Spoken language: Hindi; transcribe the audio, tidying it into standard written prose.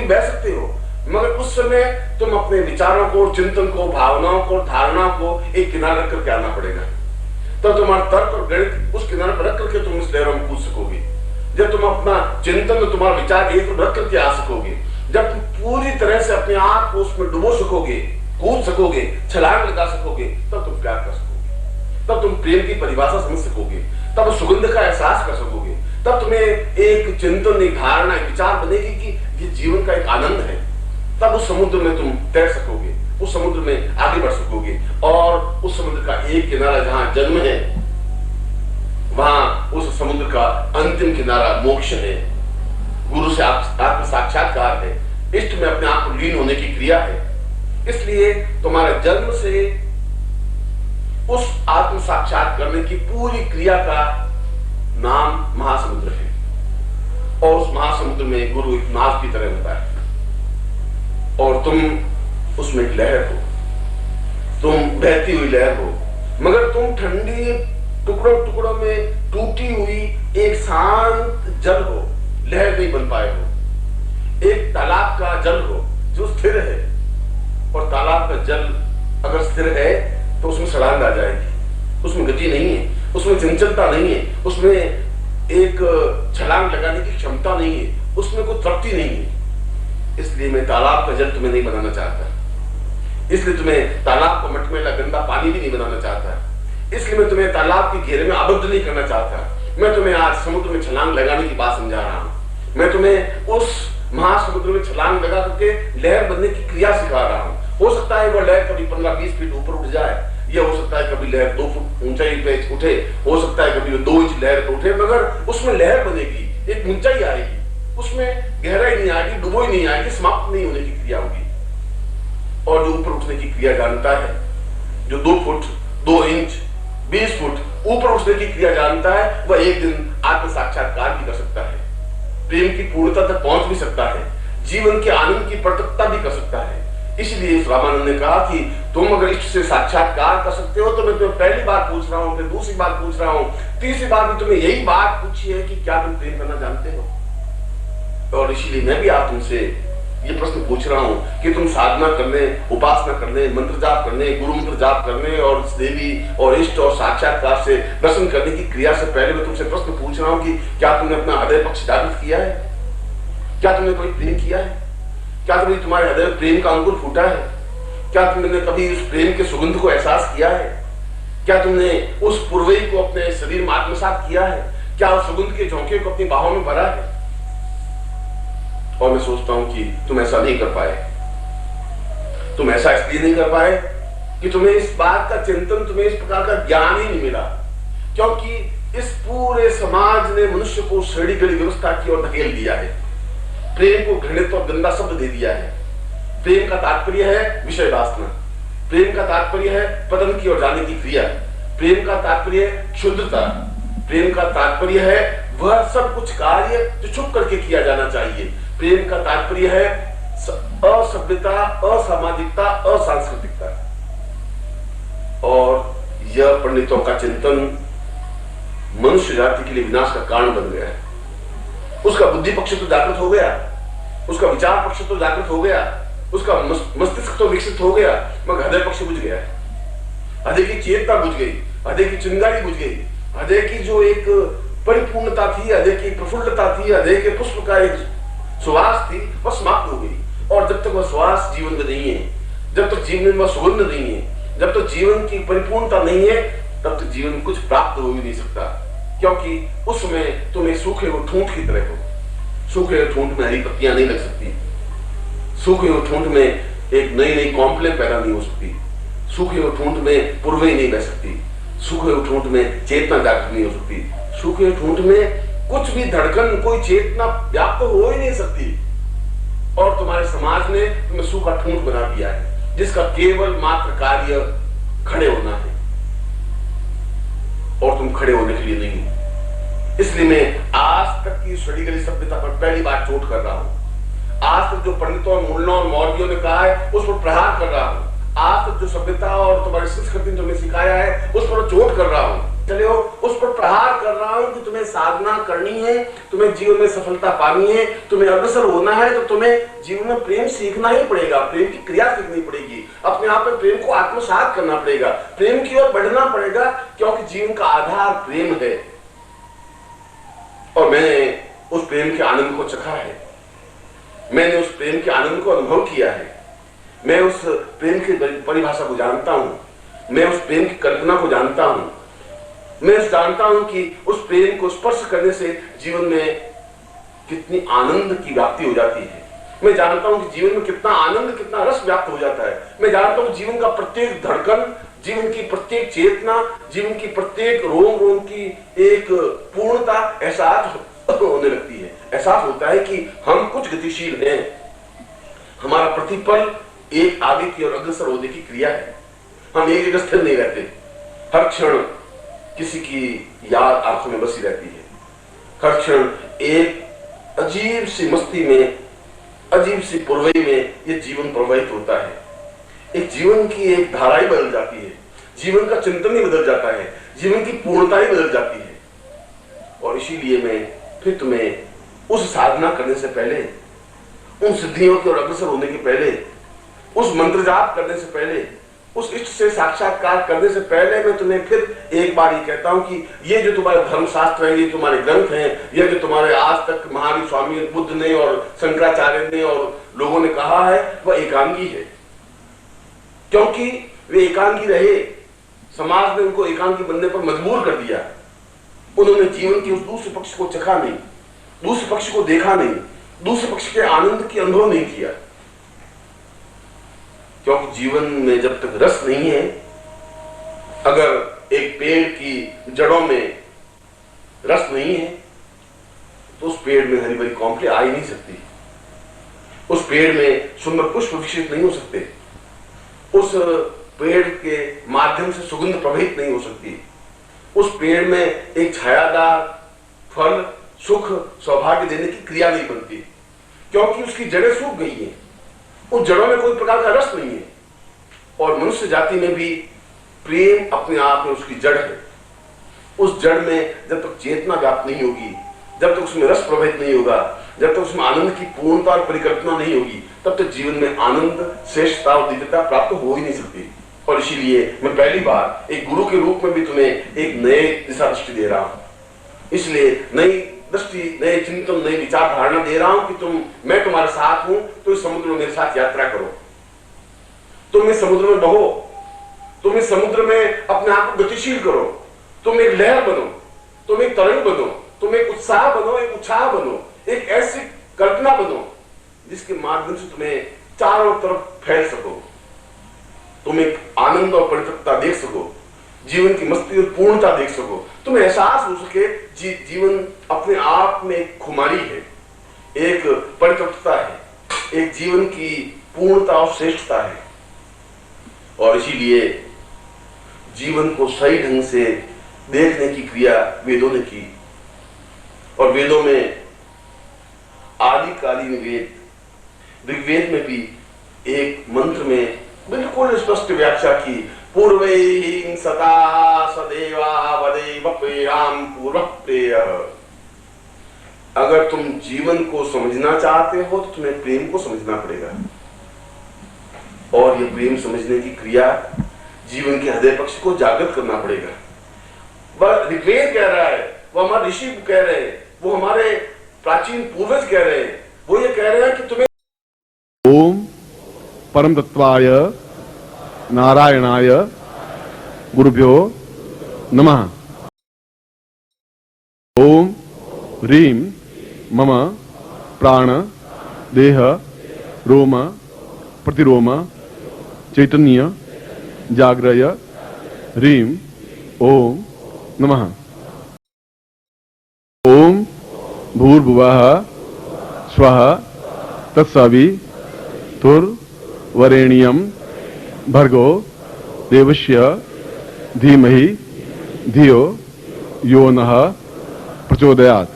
बह सकते हो, मगर उस समय तुम अपने विचारों को, चिंतन को, भावनाओं को, धारणाओं को एक किनारे रख करके आना पड़ेगा। तब तुम्हारा तर्क और गणित उस किनारे पर रख करके तुम इस लहरों में कूद सकोगे। जब तुम अपना चिंतन, तुम्हारा विचार एक रख करके आ सकोगे, जब तुम पूरी तरह से अपने आप को उसमें डुबो सकोगे, कूद सकोगे, छलांग लगा सकोगे, तब तुम प्यार कर सकोगे, तब तुम प्रेम की परिभाषा समझ सकोगे, तब सुगंध का एहसास कर सकोगे, तब तुम्हें एक चिंतन, एक धारणा, एक विचार बनेगी कि ये जीवन का एक आनंद है। तब उस समुद्र में तुम तैर सकोगे, उस समुद्र में आगे बढ़ सकोगे, और उस समुद्र का एक किनारा जहां जन्म है, वहां उस समुद्र का अंतिम किनारा मोक्ष है, गुरु से आत्म साक्षात्कार है, इष्ट में अपने आप को लीन होने की क्रिया है। इसलिए तुम्हारे जन्म से उस आत्म साक्षात करने की पूरी क्रिया का नाम महासमुद्र है, और उस महासमुद्र में गुरु एक नाव की तरह होता है, और तुम उसमें एक लहर हो, तुम बहती हुई लहर हो, मगर तुम ठंडी टुकड़ों टुकड़ों में टूटी हुई एक शांत जल हो, लहर नहीं बन पाए हो। एक तालाब का जल हो जो स्थिर है, और तालाब का जल अगर स्थिर है तो उसमें छलांग आ जाएगी, उसमें गति नहीं है, उसमें चंचलता नहीं है, उसमें एक छलांग लगाने की क्षमता नहीं है, उसमें कोई तृप्ति नहीं है। इसलिए मैं तालाब का जल तुम्हें नहीं बनाना चाहता, इसलिए तुम्हें तालाब का मटमैला गंदा पानी भी नहीं बनाना चाहता, इसलिए मैं तुम्हें तालाब के घेरे में आबद्ध नहीं करना चाहता। मैं तुम्हें आज समुद्र में छलांग लगाने की बात समझा रहा हूं। मैं तुम्हें उस महासमुद्र में छलांग लगा करके लहर बनने की क्रिया सिखा रहा हूं। हो सकता है वो लहर कभी 15-20 फीट ऊपर उठ जाए, या हो सकता है कभी लहर 2 फुट ऊंचाई पे उठे, हो सकता है कभी 2 इंच लहर पे उठे, मगर उसमें लहर बनेगी, एक ऊंचाई आएगी, उसमें गहराई नहीं आएगी, डुबोई नहीं आएगी, समाप्त नहीं होने की क्रिया होगी। और जो ऊपर उठने की क्रिया जानता है, जो 2 फुट 2 इंच 20 फुट ऊपर उठने की क्रिया जानता है, वह एक दिन आत्म साक्षात्कार भी कर सकता है, प्रेम की पूर्णता तक पहुंच भी सकता है, जीवन के आनंद की प्रत्यक्षता भी कर सकता है। इसलिए रामानंद ने कहा कि तुम अगर इष्ट से साक्षात्कार कर सकते हो तो मैं तुम्हें पहली बार पूछ रहा हूं, फिर दूसरी बार पूछ रहा हूं, तीसरी बार भी तुम्हें यही बात पूछी है कि क्या तुम प्रेम करना जानते हो। और इसीलिए मैं भी आप तुमसे ये प्रश्न पूछ रहा हूं कि तुम साधना करने, उपासना करने, मंत्र जाप करने, गुरु मंत्र जाप करने, और देवी और इष्ट और साक्षात्कार से दर्शन करने की क्रिया से पहले मैं तुमसे प्रश्न पूछ रहा हूं कि क्या तुमने अपना हृदय पक्ष जागृत किया है? क्या तुमने कोई प्रेम किया है? क्या कभी तुम्हारे हृदय में प्रेम का अंकुर फूटा है? क्या तुमने कभी उस प्रेम के सुगंध को एहसास किया है? क्या तुमने उस पूर्वई को अपने शरीर में आत्मसात किया है? क्या उस सुगंध के झोंके को अपनी बाहों में भरा है? और मैं सोचता हूं कि तुम ऐसा नहीं कर पाए। तुम ऐसा इसलिए नहीं कर पाए कि तुम्हें इस बात का चिंतन, तुम्हें इस प्रकार का ज्ञान ही नहीं मिला, क्योंकि इस पूरे समाज ने मनुष्य को श्रेणी गढ़ी व्यवस्था की ओर धकेल दिया है, प्रेम को घृणित और गंदा शब्द दे दिया है। प्रेम का तात्पर्य है विषय वासना, प्रेम का तात्पर्य है पतन की ओर जाने की क्रिया, प्रेम का तात्पर्य है क्षुद्रता, प्रेम का तात्पर्य है वह सब कुछ कार्य जो छुप करके किया जाना चाहिए, प्रेम का तात्पर्य है असभ्यता, असामाजिकता, असांस्कृतिकता। और यह पंडितों का चिंतन मनुष्य जाति के लिए विनाश का कारण बन गया है। उसका बुद्धि पक्ष तो जागृत हो गया, उसका विचार पक्ष तो जागृत हो गया, उसका मस्तिष्क तो विकसित हो गया, मगर हृदय पक्ष बुझ गया है। हृदय की चेतना बुझ गई, हृदय की चिंगारी बुझ गई, हृदय की जो एक परिपूर्णता थी, हृदय की प्रफुल्लता थी, हृदय के पुष्प का एक सुवास थी, वह समाप्त हो गई। और जब तक वह सुवास जीवन में नहीं है, जब तक जीवन में वह सुगंध नहीं है, जब तक जीवन की परिपूर्णता नहीं है, तब तक जीवन में कुछ प्राप्त हो ही नहीं सकता, क्योंकि उस समय तुम एक सूखे हुए ठूंठ की तरह हो। सूखे हुए ठूंठ में हरी पत्तियां नहीं लग सकती, सूखे हुए ठूंठ में एक नई नई कॉम्प्लेन पैदा नहीं हो सकती, सूखे हुए ठूंठ में पूर्वई नहीं बह सकती, सूखे हुए ठूंठ में चेतना जागृत नहीं हो सकती, सूखे हुए ठूंठ में कुछ भी धड़कन, कोई चेतना व्याप्त हो ही नहीं सकती। और तुम्हारे समाज ने तुम्हें सूखा ठूंठ बना दिया है, जिसका केवल मात्र कार्य खड़े होना है, और तुम खड़े होने के लिए नहीं हो। इसलिए मैं आज तक की सड़ीगली सभ्यता पर पहली बार चोट कर रहा हूं। आज तक जो पंडितों, मुल्लों और मौलवियों ने कहा है उस पर प्रहार कर रहा हूं। आज तक जो सभ्यता और तुम्हारी संस्कृति ने तुम्हें सिखाया है उस पर चोट कर रहा हूं। चले हो, उस पर प्रहार कर रहा हूं कि तुम्हें साधना करनी है, तुम्हें जीवन में सफलता पानी है, तुम्हें अग्रसर होना है, तो तुम्हें जीवन में प्रेम सीखना ही पड़ेगा, प्रेम की क्रिया सीखनी पड़ेगी, अपने आप में प्रेम को आत्मसात करना पड़ेगा, प्रेम की ओर बढ़ना पड़ेगा, क्योंकि जीवन का आधार प्रेम है। और मैंने उस प्रेम के आनंद को चखा है, मैंने उस प्रेम के आनंद को अनुभव किया है, मैं उस प्रेम की परिभाषा को जानता हूं, मैं उस प्रेम की कल्पना को जानता हूं, मैं जानता हूं कि उस प्रेम को स्पर्श करने से जीवन में कितनी आनंद की व्याप्ति हो जाती है, मैं जानता हूं कि जीवन में कितना आनंद, कितना रस व्याप्त हो जाता है, मैं जानता हूं जीवन का प्रत्येक धड़कन, जीवन की प्रत्येक चेतना, जीवन की प्रत्येक रोम रोम की एक पूर्णता एहसास होने लगती है। एहसास होता है कि हम कुछ गतिशील हैं, हमारा प्रतिपल एक आगे की ओर अग्रसर होने की क्रिया है, हम एक जगह स्थिर नहीं रहते, हर क्षण किसी की याद आंखों में बसी रहती है, हर क्षण एक अजीब सी मस्ती में, अजीब सी पुरवई में ये जीवन प्रवाहित होता है, एक जीवन की एक धारा ही बदल जाती है, जीवन का चिंतन ही बदल जाता है, जीवन की पूर्णता ही बदल जाती है। और इसीलिए मैं फिर तुम्हें उस साधना करने से पहले, उन सिद्धियों की ओर अग्रसर होने के पहले, उस मंत्र जाप करने से पहले, उस इष्ट से साक्षात्कार करने से पहले मैं तुम्हें फिर एक बार ये कहता हूं कि ये जो तुम्हारे धर्मशास्त्र है, ये तुम्हारे ग्रंथ हैं, ये जो तुम्हारे आज तक महावीर स्वामी बुद्ध ने और शंकराचार्य ने और लोगों ने कहा है, वह एकांगी है, क्योंकि वे एकांगी रहे, समाज ने उनको एकांगी बनने पर मजबूर कर दिया, उन्होंने जीवन के उस दूसरे पक्ष को चखा नहीं, दूसरे पक्ष को देखा नहीं, दूसरे पक्ष के आनंद की अनुभव नहीं किया, क्योंकि जीवन में जब तक रस नहीं है, अगर एक पेड़ की जड़ों में रस नहीं है तो उस पेड़ में हरी भरी कॉम्पले आ ही नहीं सकती, उस पेड़ में सुंदर पुष्प विकसित नहीं हो सकते, उस पेड़ के माध्यम से सुगंध प्रवाहित नहीं हो सकती, उस पेड़ में एक छायादार फल सुख सौभाग्य देने की क्रिया नहीं बनती, क्योंकि उसकी जड़ें सूख गई हैं, उस जड़ों में कोई प्रकार का रस नहीं है। और मनुष्य जाति में भी प्रेम अपने आप में उसकी जड़ है, उस जड़ में जब तक चेतना व्याप्त नहीं होगी, जब तक उसमें रस प्रवाहित नहीं होगा, जब तक उसमें आनंद की पूर्णता और परिकल्पना नहीं होगी, तब तक जीवन में आनंद, श्रेष्ठता और दिव्यता प्राप्त हो ही नहीं सकती। और इसीलिए मैं पहली बार एक गुरु के रूप में भी तुम्हें एक नए दिशा दृष्टि दे रहा हूं, इसलिए नई दृष्टि, नए चिंतन, नई विचार धारणा दे रहा हूं कि मैं तुम्हारे साथ हूं, तो इस समुद्र में मेरे साथ यात्रा करो, तुम इस समुद्र में बहो, तुम इस समुद्र में अपने आप को गतिशील करो, तुम एक लहर बनो, तुम एक तरंग बनो, तुम एक उत्साह बनो, एक उत्साह बनो, एक ऐसी कल्पना बनो जिसके माध्यम से तुम्हें चारों तरफ फैल सको, तुम एक आनंद और परिपक्वता देख सको, जीवन की मस्ती और पूर्णता देख सको, तुम्हें एहसास हो सके जीवन अपने आप में एक खुमारी है, एक परिपक्वता है, एक जीवन की पूर्णता और श्रेष्ठता है। और इसीलिए जीवन को सही ढंग से देखने की क्रिया वेदों ने की, और वेदों में आदिकालीन वेद, ऋग्वेद में भी एक मंत्र में बिल्कुल स्पष्ट व्याख्या की, पूर्वैः सदा सदैवा वदैव प्रेयाम पूर्व प्रेय। अगर तुम जीवन को समझना चाहते हो तो तुम्हें प्रेम को समझना पड़ेगा, और ये प्रेम समझने की क्रिया जीवन के हृदय पक्ष को जागृत करना पड़ेगा। वह ऋग्वेद कह रहा है, वो हमारे ऋषि कह रहे हैं, वो हमारे प्राचीन पूर्वज कह रहे हैं, वो ये कह रहे हैं कि तुम्हें ओम परम तत्वाय नारायणाय गुरुभ्यो नमः। ओम ह्रीं मम प्राण देह रोम प्रतिरोम चैतन्य जाग्रय ह्रीं ओम नमः। ओम भूर्भुवः स्वः तत्सवितुर्वरेण्यं भर्गो देवस्य धीमहि धियो यो नः प्रचोदयात्।